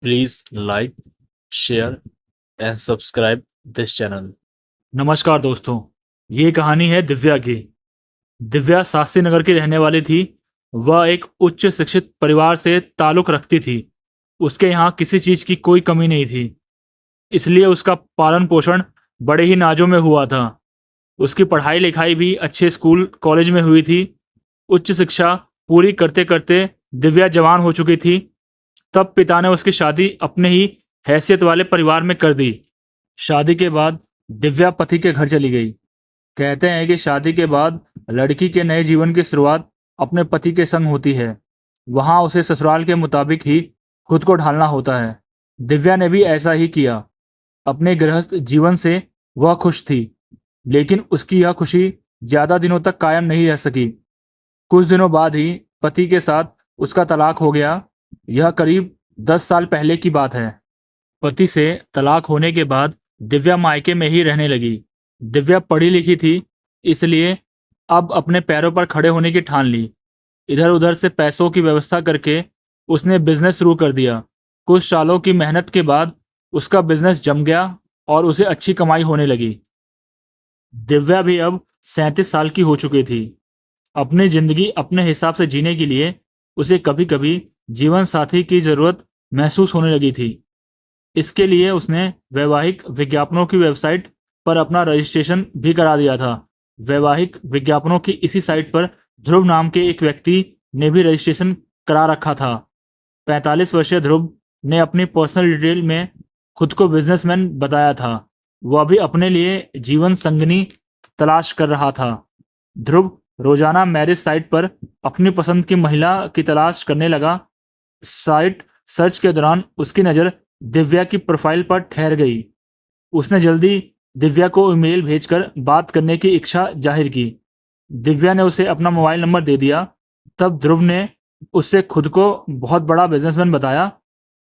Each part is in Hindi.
Please like, share and subscribe this channel. नमस्कार दोस्तों, ये कहानी है दिव्या की। दिव्या शास्त्री नगर की रहने वाली थी। वह एक उच्च शिक्षित परिवार से ताल्लुक रखती थी। उसके यहाँ किसी चीज की कोई कमी नहीं थी, इसलिए उसका पालन पोषण बड़े ही नाजों में हुआ था। उसकी पढ़ाई लिखाई भी अच्छे स्कूल कॉलेज में हुई थी। उच्च शिक्षा पूरी करते करते दिव्या जवान हो चुकी थी। तब पिता ने उसकी शादी अपने ही हैसियत वाले परिवार में कर दी। शादी के बाद दिव्या पति के घर चली गई। कहते हैं कि शादी के बाद लड़की के नए जीवन की शुरुआत अपने पति के संग होती है। वहां उसे ससुराल के मुताबिक ही खुद को ढालना होता है। दिव्या ने भी ऐसा ही किया। अपने गृहस्थ जीवन से वह खुश थी, लेकिन उसकी यह खुशी ज्यादा दिनों तक कायम नहीं रह सकी। कुछ दिनों बाद ही पति के साथ उसका तलाक हो गया। यह करीब 10 साल पहले की बात है। पति से तलाक होने के बाद दिव्या मायके में ही रहने लगी। दिव्या पढ़ी लिखी थी, इसलिए अब अपने पैरों पर खड़े होने की ठान ली। इधर उधर से पैसों की व्यवस्था करके उसने बिजनेस शुरू कर दिया। कुछ सालों की मेहनत के बाद उसका बिजनेस जम गया और उसे अच्छी कमाई होने लगी। दिव्या भी अब 37 साल की हो चुकी थी। अपनी जिंदगी अपने हिसाब से जीने के लिए उसे कभी कभी जीवन साथी की जरूरत महसूस होने लगी थी। इसके लिए उसने वैवाहिक विज्ञापनों की वेबसाइट पर अपना रजिस्ट्रेशन भी करा दिया था। वैवाहिक विज्ञापनों की इसी साइट पर ध्रुव नाम के एक व्यक्ति ने भी रजिस्ट्रेशन करा रखा था। 45 वर्षीय ध्रुव ने अपनी पर्सनल डिटेल में खुद को बिजनेसमैन बताया था। वह भी अपने लिए जीवन संगनी तलाश कर रहा था। ध्रुव रोजाना मैरिज साइट पर अपनी पसंद की महिला की तलाश करने लगा। साइट सर्च के दौरान उसकी नज़र दिव्या की प्रोफाइल पर ठहर गई। उसने जल्दी दिव्या को ईमेल भेजकर बात करने की इच्छा जाहिर की। दिव्या ने उसे अपना मोबाइल नंबर दे दिया। तब ध्रुव ने उससे खुद को बहुत बड़ा बिजनेसमैन बताया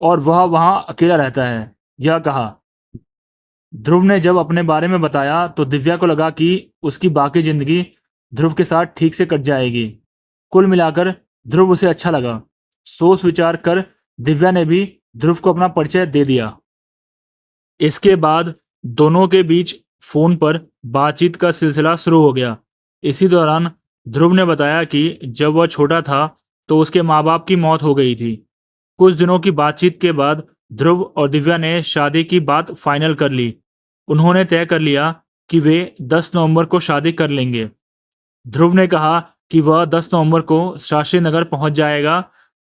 और वह वहां अकेला रहता है, यह कहा। ध्रुव ने जब अपने बारे में बताया तो दिव्या को लगा कि उसकी बाकी जिंदगी ध्रुव के साथ ठीक से कट जाएगी। कुल मिलाकर ध्रुव उसे अच्छा लगा। सोच विचार कर दिव्या ने भी ध्रुव को अपना परिचय दे दिया। इसके बाद दोनों के बीच फोन पर बातचीत का सिलसिला शुरू हो गया। इसी दौरान ध्रुव ने बताया कि जब वह छोटा था तो उसके माँ बाप की मौत हो गई थी। कुछ दिनों की बातचीत के बाद ध्रुव और दिव्या ने शादी की बात फाइनल कर ली। उन्होंने तय कर लिया कि वे 10 नवंबर को शादी कर लेंगे। ध्रुव ने कहा कि वह 10 नवंबर को शास्त्री नगर पहुंच जाएगा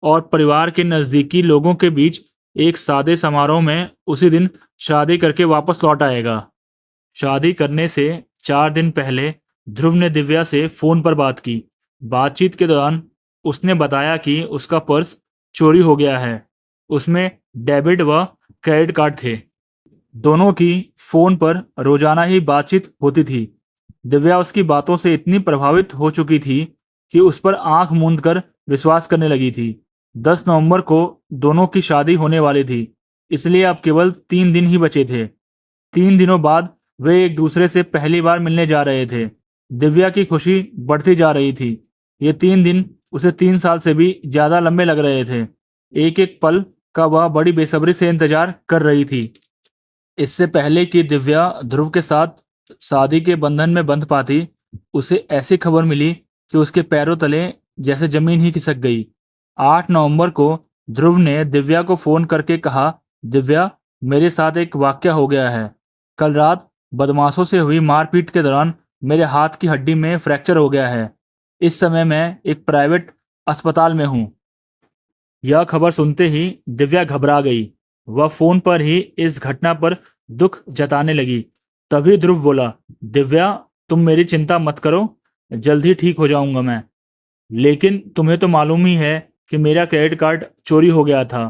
और परिवार के नज़दीकी लोगों के बीच एक सादे समारोह में उसी दिन शादी करके वापस लौट आएगा। शादी करने से 4 दिन पहले ध्रुव ने दिव्या से फोन पर बात की। बातचीत के दौरान उसने बताया कि उसका पर्स चोरी हो गया है। उसमें डेबिट व क्रेडिट कार्ड थे। दोनों की फोन पर रोजाना ही बातचीत होती थी। दिव्या उसकी बातों से इतनी प्रभावित हो चुकी थी कि उस पर आंख मूंद कर विश्वास करने लगी थी। 10 नवंबर को दोनों की शादी होने वाली थी, इसलिए अब केवल 3 दिन ही बचे थे। 3 दिनों बाद वे एक दूसरे से पहली बार मिलने जा रहे थे। दिव्या की खुशी बढ़ती जा रही थी। ये 3 दिन उसे 3 साल से भी ज्यादा लंबे लग रहे थे। एक एक पल का वह बड़ी बेसब्री से इंतजार कर रही थी। इससे पहले कि दिव्या ध्रुव के साथ शादी के बंधन में बंध पाती, उसे ऐसी खबर मिली कि उसके पैरों तले जैसे जमीन ही खिसक गई। 8 नवंबर को ध्रुव ने दिव्या को फोन करके कहा, दिव्या, मेरे साथ एक वाकया हो गया है। कल रात बदमाशों से हुई मारपीट के दौरान मेरे हाथ की हड्डी में फ्रैक्चर हो गया है। इस समय मैं एक प्राइवेट अस्पताल में हूँ। यह खबर सुनते ही दिव्या घबरा गई। वह फोन पर ही इस घटना पर दुख जताने लगी। तभी ध्रुव बोला, दिव्या, तुम मेरी चिंता मत करो, जल्द ही ठीक हो जाऊंगा मैं। लेकिन तुम्हें तो मालूम ही है कि मेरा क्रेडिट कार्ड चोरी हो गया था।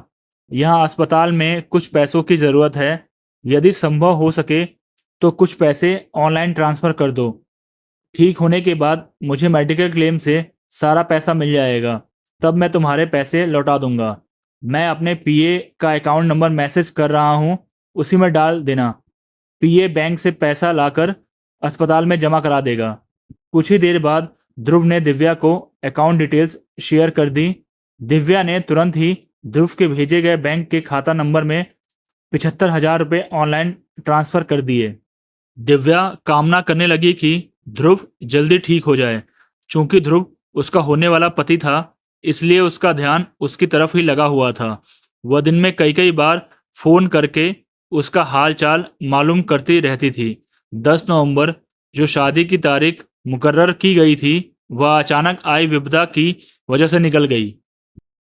यहाँ अस्पताल में कुछ पैसों की ज़रूरत है। यदि संभव हो सके तो कुछ पैसे ऑनलाइन ट्रांसफ़र कर दो। ठीक होने के बाद मुझे मेडिकल क्लेम से सारा पैसा मिल जाएगा। तब मैं तुम्हारे पैसे लौटा दूंगा। मैं अपने पीए का अकाउंट नंबर मैसेज कर रहा हूँ, उसी में डाल देना। पीए बैंक से पैसा लाकर अस्पताल में जमा करा देगा। कुछ ही देर बाद ध्रुव ने दिव्या को अकाउंट डिटेल्स शेयर कर दी। दिव्या ने तुरंत ही ध्रुव के भेजे गए बैंक के खाता नंबर में 75,000 रुपये ऑनलाइन ट्रांसफर कर दिए। दिव्या कामना करने लगी कि ध्रुव जल्दी ठीक हो जाए। चूंकि ध्रुव उसका होने वाला पति था, इसलिए उसका ध्यान उसकी तरफ ही लगा हुआ था। वह दिन में कई कई बार फोन करके उसका हाल चाल मालूम करती रहती थी। 10 नवंबर, जो शादी की तारीख मुकर्रर की गई थी, वह अचानक आई विपदा की वजह से निकल गई।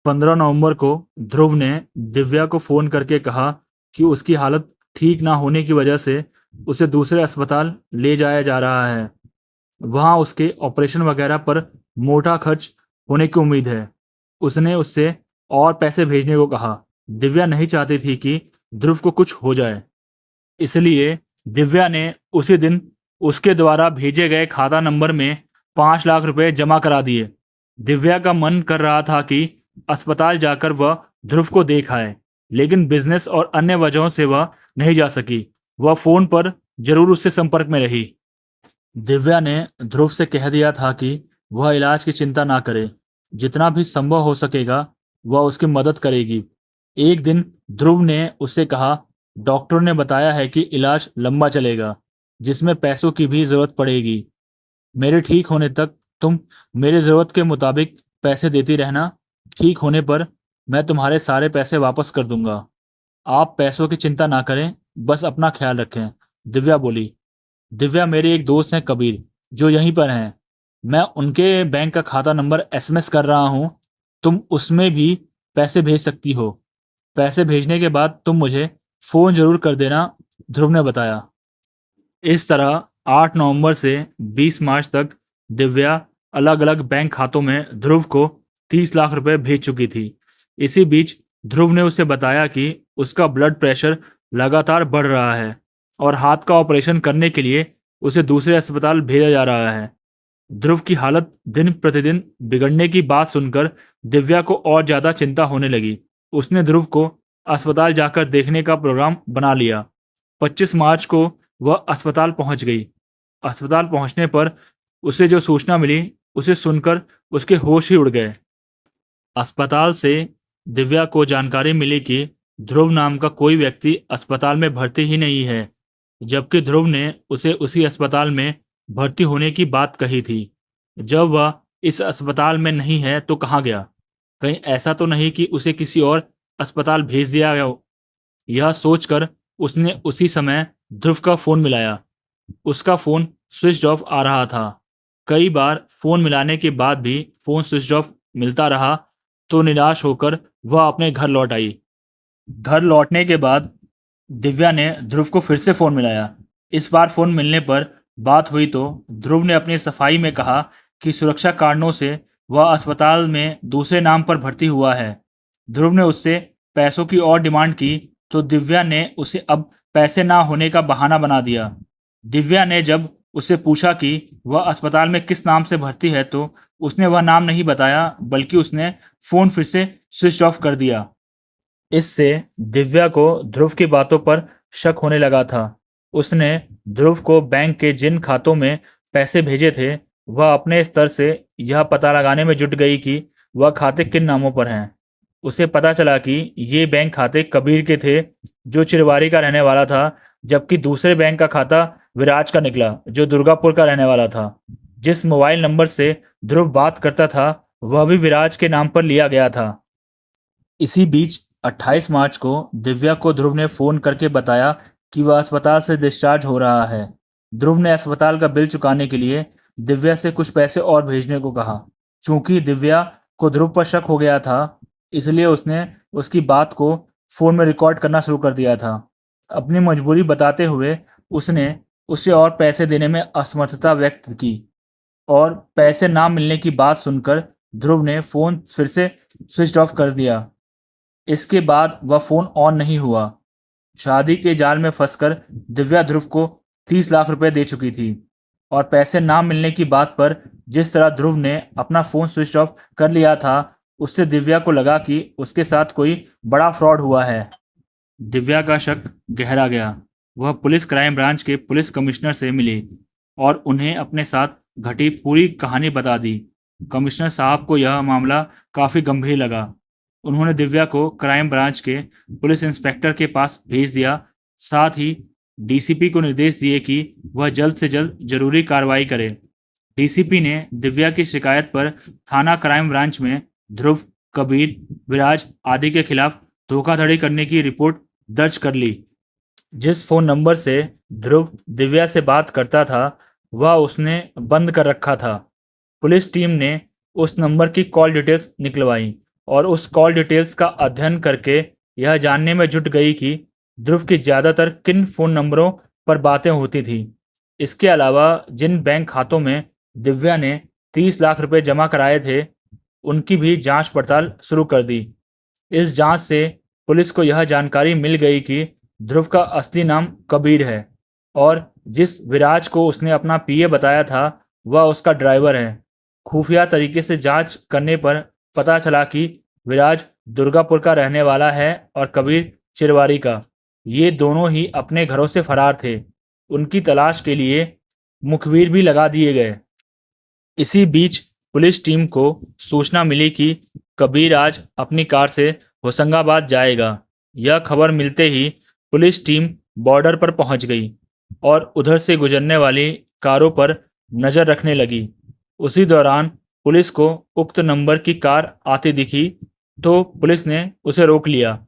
15 नवंबर को ध्रुव ने दिव्या को फोन करके कहा कि उसकी हालत ठीक ना होने की वजह से उसे दूसरे अस्पताल ले जाया जा रहा है। वहां उसके ऑपरेशन वगैरह पर मोटा खर्च होने की उम्मीद है। उसने उससे और पैसे भेजने को कहा। दिव्या नहीं चाहती थी कि ध्रुव को कुछ हो जाए, इसलिए दिव्या ने उसी दिन उसके द्वारा भेजे गए खाता नंबर में 5 लाख रुपए जमा करा दिए। दिव्या का मन कर रहा था कि अस्पताल जाकर वह ध्रुव को देख आए, लेकिन बिजनेस और अन्य वजहों से वह नहीं जा सकी। वह फोन पर जरूर उससे संपर्क में रही। दिव्या ने ध्रुव से कह दिया था कि वह इलाज की चिंता ना करे, जितना भी संभव हो सकेगा वह उसकी मदद करेगी। एक दिन ध्रुव ने उससे कहा, डॉक्टर ने बताया है कि इलाज लंबा चलेगा, जिसमें पैसों की भी जरूरत पड़ेगी। मेरे ठीक होने तक तुम मेरी जरूरत के मुताबिक पैसे देती रहना। ठीक होने पर मैं तुम्हारे सारे पैसे वापस कर दूंगा। आप पैसों की चिंता ना करें, बस अपना ख्याल रखें, दिव्या बोली। दिव्या, मेरे एक दोस्त हैं कबीर, जो यहीं पर हैं। मैं उनके बैंक का खाता नंबर एसएमएस कर रहा हूँ। तुम उसमें भी पैसे भेज सकती हो। पैसे भेजने के बाद तुम मुझे फ़ोन जरूर कर देना, ध्रुव ने बताया। इस तरह 8 नवंबर से 20 मार्च तक दिव्या अलग अलग बैंक खातों में ध्रुव को 30 लाख रुपए भेज चुकी थी। इसी बीच ध्रुव ने उसे बताया कि उसका ब्लड प्रेशर लगातार बढ़ रहा है और हाथ का ऑपरेशन करने के लिए उसे दूसरे अस्पताल भेजा जा रहा है। ध्रुव की हालत दिन प्रतिदिन बिगड़ने की बात सुनकर दिव्या को और ज़्यादा चिंता होने लगी। उसने ध्रुव को अस्पताल जाकर देखने का प्रोग्राम बना लिया। 25 मार्च को वह अस्पताल पहुंच गई। अस्पताल पहुंचने पर उसे जो सूचना मिली, उसे सुनकर उसके होश ही उड़ गए। अस्पताल से दिव्या को जानकारी मिली कि ध्रुव नाम का कोई व्यक्ति अस्पताल में भर्ती ही नहीं है, जबकि ध्रुव ने उसे उसी अस्पताल में भर्ती होने की बात कही थी। जब वह इस अस्पताल में नहीं है तो कहाँ गया? कहीं ऐसा तो नहीं कि उसे किसी और अस्पताल भेज दिया गया हो? यह सोचकर उसने उसी समय ध्रुव का फोन मिलाया। उसका फोन स्विच ऑफ आ रहा था। कई बार फोन मिलाने के बाद भी फोन स्विच ऑफ मिलता रहा, तो निराश होकर वह अपने घर लौट आई। घर लौटने के बाद दिव्या ने ध्रुव को फिर से फोन मिलाया। इस बार फोन मिलने पर बात हुई तो ध्रुव ने अपनी सफाई में कहा कि सुरक्षा कारणों से वह अस्पताल में दूसरे नाम पर भर्ती हुआ है। ध्रुव ने उससे पैसों की और डिमांड की तो दिव्या ने उसे अब पैसे ना होने का बहाना बना दिया। दिव्या ने जब उससे पूछा कि वह अस्पताल में किस नाम से भर्ती है तो उसने वह नाम नहीं बताया, बल्कि उसने फोन फिर से स्विच ऑफ कर दिया। इससे दिव्या को ध्रुव की बातों पर शक होने लगा था। उसने ध्रुव को बैंक के जिन खातों में पैसे भेजे थे, वह अपने स्तर से यह पता लगाने में जुट गई कि वह खाते किन नामों पर हैं। उसे पता चला कि ये बैंक खाते कबीर के थे, जो चिरवारी का रहने वाला था, जबकि दूसरे बैंक का खाता विराज का निकला, जो दुर्गापुर का रहने वाला था। जिस मोबाइल नंबर से ध्रुव बात करता था, वह भी विराज के नाम पर लिया गया था। इसी बीच 28 मार्च को दिव्या को ध्रुव ने फोन करके बताया कि वह अस्पताल से डिस्चार्ज हो रहा है। ध्रुव ने अस्पताल का बिल चुकाने के लिए दिव्या से कुछ पैसे और भेजने को कहा। चूंकि दिव्या को ध्रुव पर शक हो गया था, इसलिए उसने उसकी बात को फोन में रिकॉर्ड करना शुरू कर दिया था। अपनी मजबूरी बताते हुए उसने उसे और पैसे देने में असमर्थता व्यक्त की और पैसे ना मिलने की बात सुनकर ध्रुव ने फोन फिर से स्विच ऑफ कर दिया। इसके बाद वह फोन ऑन नहीं हुआ। शादी के जाल में फंसकर दिव्या ध्रुव को 30 लाख रुपए दे चुकी थी और पैसे ना मिलने की बात पर जिस तरह ध्रुव ने अपना फोन स्विच ऑफ कर लिया था, उससे दिव्या को लगा कि उसके साथ कोई बड़ा फ्रॉड हुआ है। दिव्या का शक गहरा गया। वह पुलिस क्राइम ब्रांच के पुलिस कमिश्नर से मिली और उन्हें अपने साथ घटी पूरी कहानी बता दी। कमिश्नर साहब को यह मामला काफी गंभीर लगा। उन्होंने दिव्या को क्राइम ब्रांच के पुलिस इंस्पेक्टर के पास भेज दिया। साथ ही डीसीपी को निर्देश दिए कि वह जल्द से जल्द जरूरी कार्रवाई करे। डीसीपी ने दिव्या की शिकायत पर थाना क्राइम ब्रांच में ध्रुव, कबीर, विराज आदि के खिलाफ धोखाधड़ी करने की रिपोर्ट दर्ज कर ली। जिस फोन नंबर से ध्रुव दिव्या से बात करता था वह उसने बंद कर रखा था। पुलिस टीम ने उस नंबर की कॉल डिटेल्स निकलवाई और उस कॉल डिटेल्स का अध्ययन करके यह जानने में जुट गई कि ध्रुव की ज़्यादातर किन फ़ोन नंबरों पर बातें होती थी। इसके अलावा जिन बैंक खातों में दिव्या ने 30 लाख रुपए जमा कराए थे उनकी भी जांच पड़ताल शुरू कर दी। इस जांच से पुलिस को यह जानकारी मिल गई कि ध्रुव का असली नाम कबीर है और जिस विराज को उसने अपना पीए बताया था वह उसका ड्राइवर है। खुफिया तरीके से जांच करने पर पता चला कि विराज दुर्गापुर का रहने वाला है और कबीर चिरवारी का। ये दोनों ही अपने घरों से फरार थे। उनकी तलाश के लिए मुखबिर भी लगा दिए गए। इसी बीच पुलिस टीम को सूचना मिली कि कबीर आज अपनी कार से होशंगाबाद जाएगा। यह खबर मिलते ही पुलिस टीम बॉर्डर पर पहुंच गई और उधर से गुजरने वाली कारों पर नज़र रखने लगी। उसी दौरान पुलिस को उक्त नंबर की कार आती दिखी तो पुलिस ने उसे रोक लिया।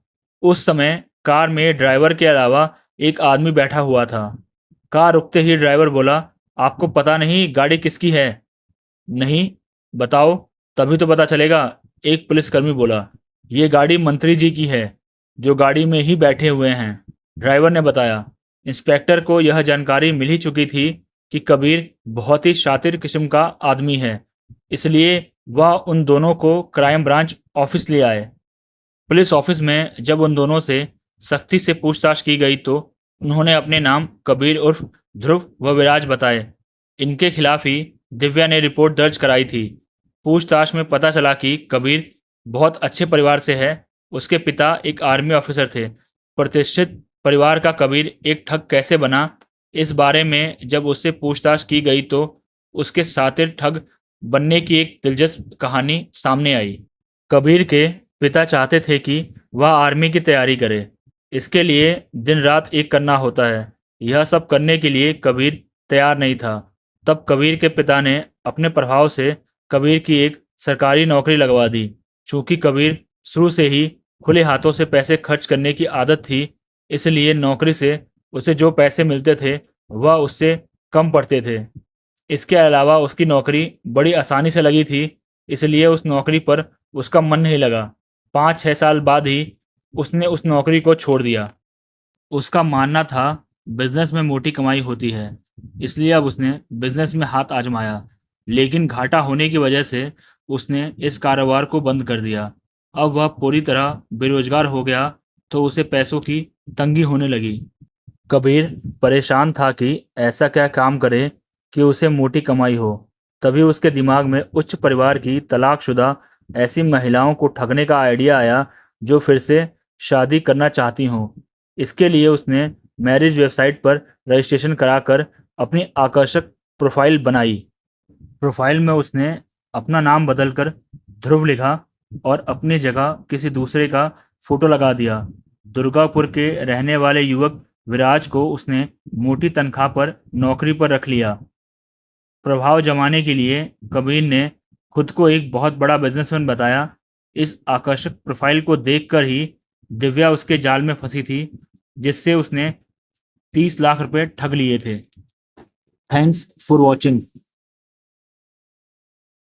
उस समय कार में ड्राइवर के अलावा एक आदमी बैठा हुआ था। कार रुकते ही ड्राइवर बोला, आपको पता नहीं गाड़ी किसकी है? नहीं, बताओ तभी तो पता चलेगा, एक पुलिसकर्मी बोला। ये गाड़ी मंत्री जी की है जो गाड़ी में ही बैठे हुए हैं, ड्राइवर ने बताया। इंस्पेक्टर को यह जानकारी मिल ही चुकी थी कि कबीर बहुत ही शातिर किस्म का आदमी है, इसलिए वह उन दोनों को क्राइम ब्रांच ऑफिस ले आए। पुलिस ऑफिस में जब उन दोनों से सख्ती से पूछताछ की गई तो उन्होंने अपने नाम कबीर उर्फ ध्रुव व विराज बताए। इनके खिलाफ ही दिव्या ने रिपोर्ट दर्ज कराई थी। पूछताछ में पता चला कि कबीर बहुत अच्छे परिवार से है। उसके पिता एक आर्मी ऑफिसर थे। प्रतिष्ठित परिवार का कबीर एक ठग कैसे बना, इस बारे में जब उससे पूछताछ की गई तो उसके शातिर ठग बनने की एक दिलचस्प कहानी सामने आई। कबीर के पिता चाहते थे कि वह आर्मी की तैयारी करे। इसके लिए दिन रात एक करना होता है। यह सब करने के लिए कबीर तैयार नहीं था। तब कबीर के पिता ने अपने प्रभाव से कबीर की एक सरकारी नौकरी लगवा दी। चूंकि कबीर शुरू से ही खुले हाथों से पैसे खर्च करने की आदत थी, इसलिए नौकरी से उसे जो पैसे मिलते थे वह उससे कम पड़ते थे। इसके अलावा उसकी नौकरी बड़ी आसानी से लगी थी, इसलिए उस नौकरी पर उसका मन नहीं लगा। 5-6 साल बाद ही उसने उस नौकरी को छोड़ दिया। उसका मानना था बिजनेस में मोटी कमाई होती है, इसलिए अब उसने बिजनेस में हाथ आजमाया, लेकिन घाटा होने की वजह से उसने इस कारोबार को बंद कर दिया। अब वह पूरी तरह बेरोजगार हो गया तो उसे पैसों की तंगी होने लगी। कबीर परेशान था कि ऐसा क्या काम करे कि उसे मोटी कमाई हो। तभी उसके दिमाग में उच्च परिवार की तलाकशुदा ऐसी महिलाओं को ठगने का आइडिया आया जो फिर से शादी करना चाहती हों। इसके लिए उसने मैरिज वेबसाइट पर रजिस्ट्रेशन कराकर अपनी आकर्षक प्रोफाइल बनाई। प्रोफाइल में उसने अपना नाम बदलकर ध्रुव लिखा और अपनी जगह किसी दूसरे का फोटो लगा दिया। दुर्गापुर के रहने वाले युवक विराज को उसने मोटी तनख्वाह पर नौकरी पर रख लिया। प्रभाव जमाने के लिए कबीर ने खुद को एक बहुत बड़ा बिजनेसमैन बताया। इस आकर्षक प्रोफाइल को देखकर ही दिव्या उसके जाल में फंसी थी, जिससे उसने 30 लाख रुपए ठग लिए थे। Thanks for watching.